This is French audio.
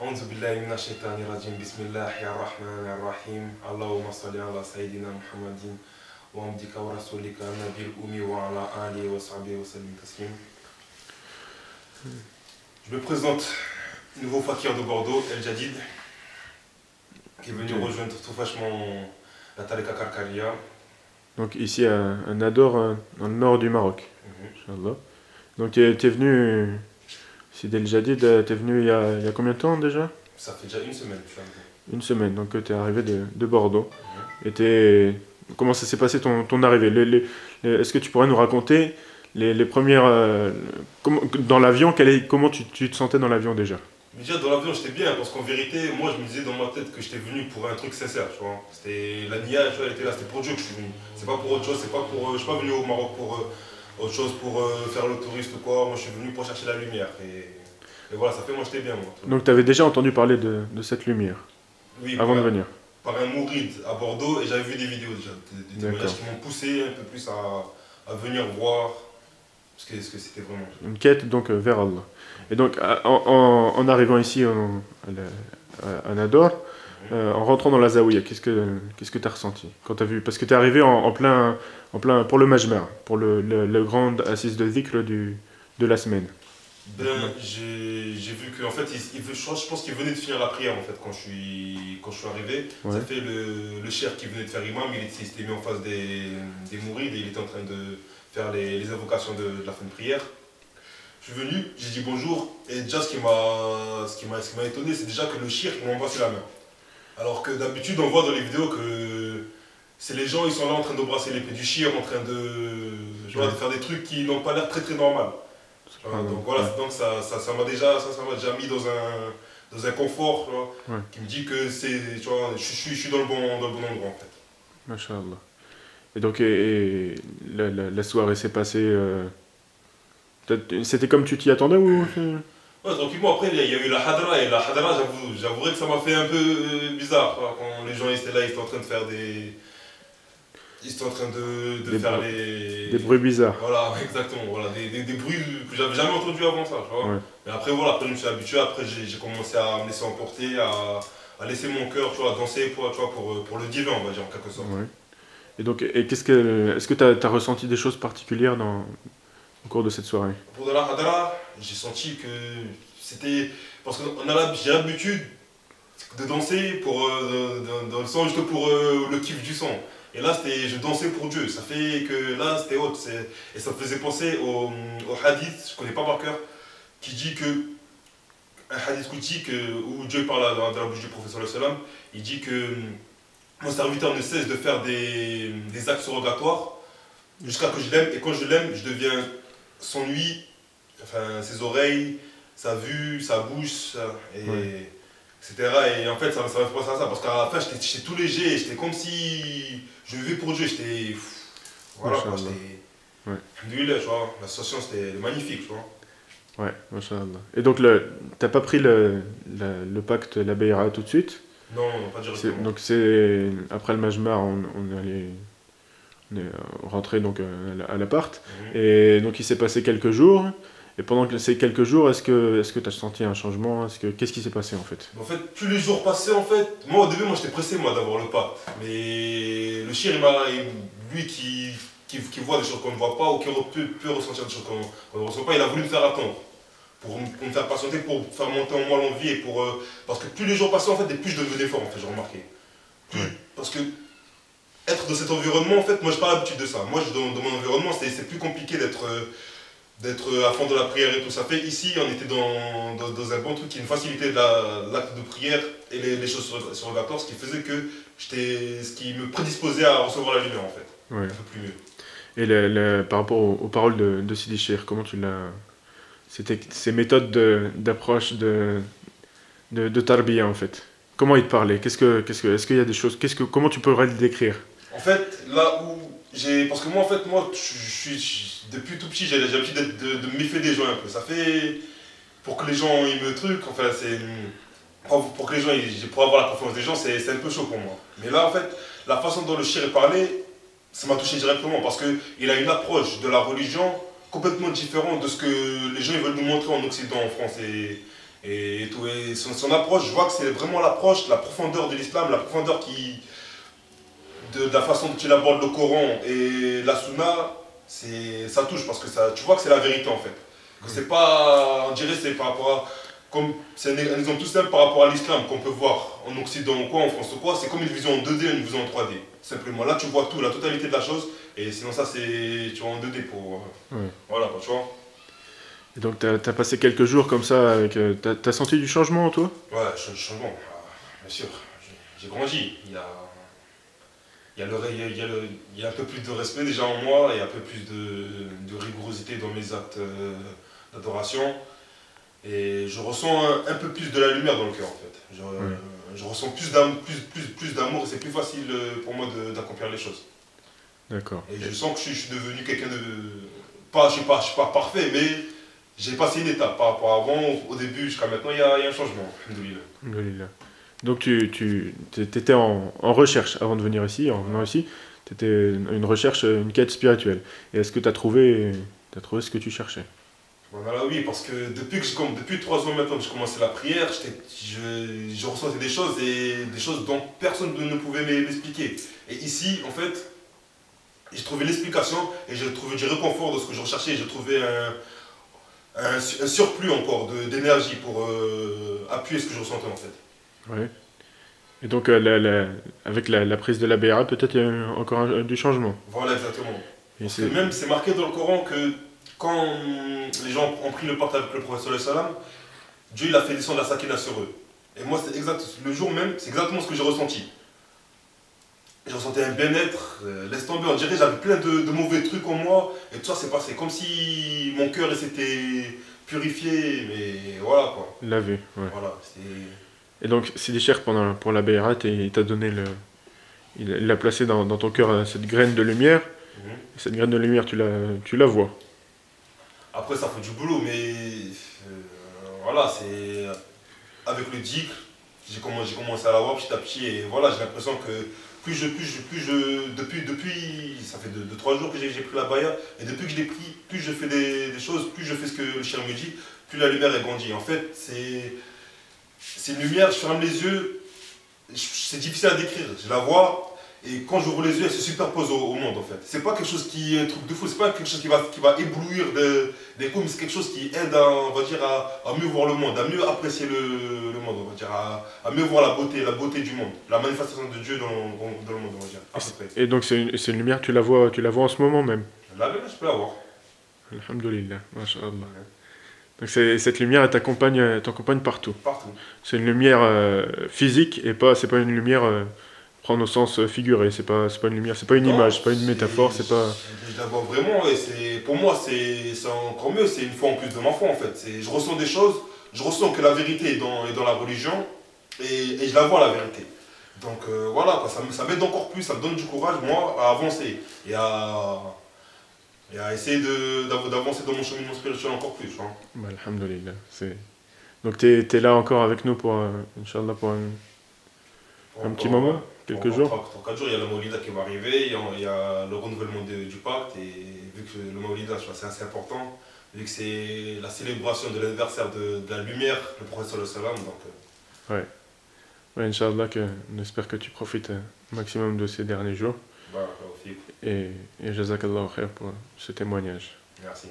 أعوذ بالله من الشيطان الرجيم بسم الله الرحمن الرحيم اللهم صل على سيدنا محمد وعبدك ورسولك النبي الأمي وعلى آله وصحبه وسلم تسليما. Je me présente, nouveau fakir de Bordeaux, El Jadid, qui est venu rejoindre tout fraîchement la Tariqa Karkaria. Donc ici à Nador, dans le nord du Maroc. Inch'Allah. Donc tu es venu, Sidi El Jadid, tu es venu il y a combien de temps déjà? Ça fait déjà une semaine que je suis arrivé. Une semaine, donc tu es arrivé de Bordeaux. Comment ça s'est passé ton arrivée? Est-ce que tu pourrais nous raconter les premières... dans l'avion, comment tu te sentais dans l'avion déjà? Déjà dans l'avion j'étais bien parce qu'en vérité moi je me disais dans ma tête que j'étais venu pour un truc sincère, tu vois. C'était la nia, tu vois, elle était là, c'était pour Dieu que je suis venu. C'est pas pour autre chose, c'est pas pour, je suis pas venu au Maroc pour autre chose, pour faire le touriste ou quoi. Moi je suis venu pour chercher la lumière et voilà, ça fait moi j'étais bien moi. Donc tu avais déjà entendu parler de cette lumière Oui, avant de venir? Par un mouride à Bordeaux et j'avais vu des vidéos déjà, des témoignages qui m'ont poussé un peu plus à venir voir ce que c'était vraiment. Une quête donc vers Allah. Et donc en arrivant ici à Nador, en rentrant dans la Zaouïa, qu'est-ce que tu as ressenti quand tu as vu? Parce que tu es arrivé en plein pour le Majma', pour le grand assise de dhikr de la semaine. Ben, j'ai vu qu'en fait, je pense qu'il venait de finir la prière en fait quand je suis arrivé. Ouais. Ça fait le cheikh qui venait de faire imam, il s'était mis en face des mourides et il était en train de faire les invocations de la fin de prière. Je suis venu, j'ai dit bonjour et déjà ce qui m'a étonné, c'est déjà que le cheikh il m'a embrassé la main. Alors que d'habitude on voit dans les vidéos que c'est les gens ils sont là en train d'embrasser les pieds du cheikh, en train de faire des trucs qui n'ont pas l'air très très normal. Donc voilà, donc ça m'a déjà mis dans un confort, tu vois, qui me dit que tu vois, je suis dans le bon endroit en fait. Masha'Allah. Et donc la soirée s'est passée. C'était comme tu t'y attendais ou? Ouais, tranquillement, après il y a eu la hadra et la hadra j'avouerais que ça m'a fait un peu bizarre, quoi, quand les gens étaient là, ils étaient en train de faire des bruits bizarres. Voilà, exactement, voilà, des bruits que j'avais jamais entendus avant ça, tu vois. Ouais. Mais après voilà, après je me suis habitué, après j'ai commencé à me laisser emporter, à laisser mon cœur, tu vois, danser pour le divin, on va dire en quelque sorte. Ouais. Et donc, est-ce que tu as ressenti des choses particulières au cours de cette soirée? Pour de la hadra, j'ai senti que c'était... Parce que j'ai l'habitude de danser dans le son juste pour le kiff du son. Et là, je dansais pour Dieu. Ça fait que là, c'était autre. Et ça me faisait penser au hadith, je ne connais pas par cœur, qui dit que... Un hadith qudsi où Dieu parle dans la bouche du prophète sallallahu alayhi wa sallam, il dit que mon serviteur ne cesse de faire des actes surrogatoires jusqu'à que je l'aime. Et quand je l'aime, je deviens son ouïe, enfin ses oreilles, sa vue, sa bouche, etc. Et en fait, ça m'a fait penser à ça, parce qu'à la fin, j'étais tout léger, j'étais comme si je vivais pour Dieu, j'étais... Voilà, quoi, j'étais... Alhamdoulilah, tu vois, l'association, c'était magnifique, tu vois. Ouais, masha'Allah. Et donc, t'as pas pris le pacte, la Bayra tout de suite? Non, pas directement. Donc, après le Majma', on est rentré donc à l'appart. Et donc, il s'est passé quelques jours. Et pendant ces quelques jours, est-ce que tu as senti un changement? Qu'est-ce qui s'est passé en fait? En fait, plus les jours passaient, en fait, moi au début, j'étais pressé d'avoir le pacte. Mais le shir, lui qui voit des choses qu'on ne voit pas ou qui peut ressentir des choses qu'on ne ressent pas, il a voulu me faire attendre. Pour me faire patienter, pour faire monter en moi l'envie et parce que plus les jours passaient, en fait, et plus je devenais fort, en fait, j'ai remarqué. Parce que être dans cet environnement, en fait, moi j'ai pas l'habitude de ça. Moi, dans mon environnement, c'est plus compliqué d'être à fond de la prière et tout. Ça fait ici, on était dans un bon truc qui nous facilitait l'acte de prière et les choses surrogatoires, ce qui faisait que ce qui me prédisposait à recevoir la lumière en fait. Ouais. Un peu plus mieux. Et par rapport aux paroles de Sidi Cheikh, comment tu l'as... C'était ces méthodes d'approche de tarbiya en fait. Comment il te parlait? Est-ce qu'il y a des choses... Comment tu pourrais le décrire? En fait, là où parce que moi, en fait, depuis tout petit, j'ai l'habitude de me méfier des gens un peu. Ça fait, pour que les gens ils me truquent, enfin, pour que les gens, pour avoir la confiance des gens, c'est un peu chaud pour moi. Mais là, en fait, la façon dont le shir parlait, ça m'a touché directement parce qu'il a une approche de la religion complètement différente de ce que les gens ils veulent nous montrer en Occident, en France et tout. Et son approche, je vois que c'est vraiment l'approche, la profondeur de l'islam, la profondeur de la façon dont il aborde le Coran et la Sunna, ça touche parce que tu vois que c'est la vérité en fait. Que c'est pas, on dirait c'est par rapport à, comme c'est un exemple tout simple par rapport à l'islam qu'on peut voir en Occident ou quoi, en France ou quoi, c'est comme une vision en 2D, une vision en 3D. Simplement, là tu vois tout, la totalité de la chose, et sinon ça c'est, tu vois en 2D pour, voilà quoi, tu vois. Et donc, tu as passé quelques jours comme ça, avec, t'as senti du changement en toi? Ouais, changement, bien sûr, j'ai grandi, il y a un peu plus de respect déjà en moi, et un peu plus de rigorosité dans mes actes d'adoration. Et je ressens un peu plus de la lumière dans le cœur en fait. Je ressens plus d'amour et c'est plus facile pour moi d'accomplir les choses. D'accord. Et je sens que je suis devenu quelqu'un de... je suis pas parfait, mais j'ai passé une étape par rapport à avant. Au début jusqu'à maintenant, il y a un changement. Alhamdoulilah. Donc tu étais en recherche avant de venir ici, en venant ici. Tu étais une recherche, une quête spirituelle. Et est-ce que tu as trouvé ce que tu cherchais? Voilà, oui, parce que depuis 3 ans maintenant que j'ai commencé la prière, je ressentais des choses dont personne ne pouvait m'expliquer. Et ici, en fait, j'ai trouvé l'explication et j'ai trouvé du réconfort de ce que je recherchais. J'ai trouvé un surplus encore d'énergie pour appuyer ce que je ressentais en fait. Ouais. Et donc, avec la prise de la BRA, peut-être il y a encore du changement. Voilà, exactement. Et Parce que même, c'est marqué dans le Coran que quand les gens ont pris le pacte avec le prophète sallam, Dieu il a fait descendre la sakina sur eux. Et moi, le jour même, c'est exactement ce que j'ai ressenti. J'ai ressenti un bien-être, laisse tomber, on dirait j'avais plein de mauvais trucs en moi, et tout ça s'est passé comme si mon cœur s'était purifié, mais voilà quoi. lavé, ouais. Voilà, et donc, Sidi Cheikh, pour la BRA, il t'a donné il a placé dans ton cœur cette graine de lumière. Et cette graine de lumière, tu la vois. Après, ça fait du boulot, mais voilà, c'est avec le dhikr, j'ai commencé à la voir petit à petit, et voilà, j'ai l'impression que depuis, ça fait 3 jours que j'ai pris la baya, et depuis que je l'ai pris, plus je fais des choses, plus je fais ce que le chien me dit, plus la lumière est grandie. En fait, c'est une lumière, je ferme les yeux, c'est difficile à décrire, je la vois, et quand j'ouvre les yeux, elle se superpose au monde en fait. C'est pas quelque chose qui est un truc de fou, c'est pas quelque chose qui va éblouir des coups, mais c'est quelque chose qui aide on va dire, à mieux voir le monde, à mieux apprécier le monde, on va dire, à mieux voir la beauté du monde, la manifestation de Dieu dans le monde, on va dire, à peu près. Et donc c'est une lumière, tu la vois en ce moment même. La lumière, je peux la voir. Alhamdoulilah, masha'Allah. Donc cette lumière, elle t'accompagne partout. Partout. C'est une lumière physique et c'est pas une lumière prendre au sens figuré. C'est pas une lumière, c'est pas une image, c'est pas une métaphore, c'est pas. Je la vois vraiment et pour moi c'est encore mieux. C'est une foi en plus de ma foi en fait. Je ressens des choses, je ressens que la vérité est dans la religion et je la vois la vérité. Donc voilà quoi, ça m'aide encore plus, ça me donne du courage moi à avancer et à essayer d'avancer dans mon cheminement spirituel encore plus. Hein. Bah, alhamdoulilah. Donc t'es là encore avec nous pour, Inch'Allah, pour un petit moment, quelques jours. 3-4 jours, il y a le Maulida qui va arriver, il y a le renouvellement du pacte, et vu que le Maulida c'est assez important, vu que c'est la célébration de l'anniversaire de la lumière, le prophète sallam, donc... Ouais, Inch'Allah, on espère que tu profites au maximum de ces derniers jours. Bah, aussi. Et Jazakallah khair pour ce témoignage. Merci.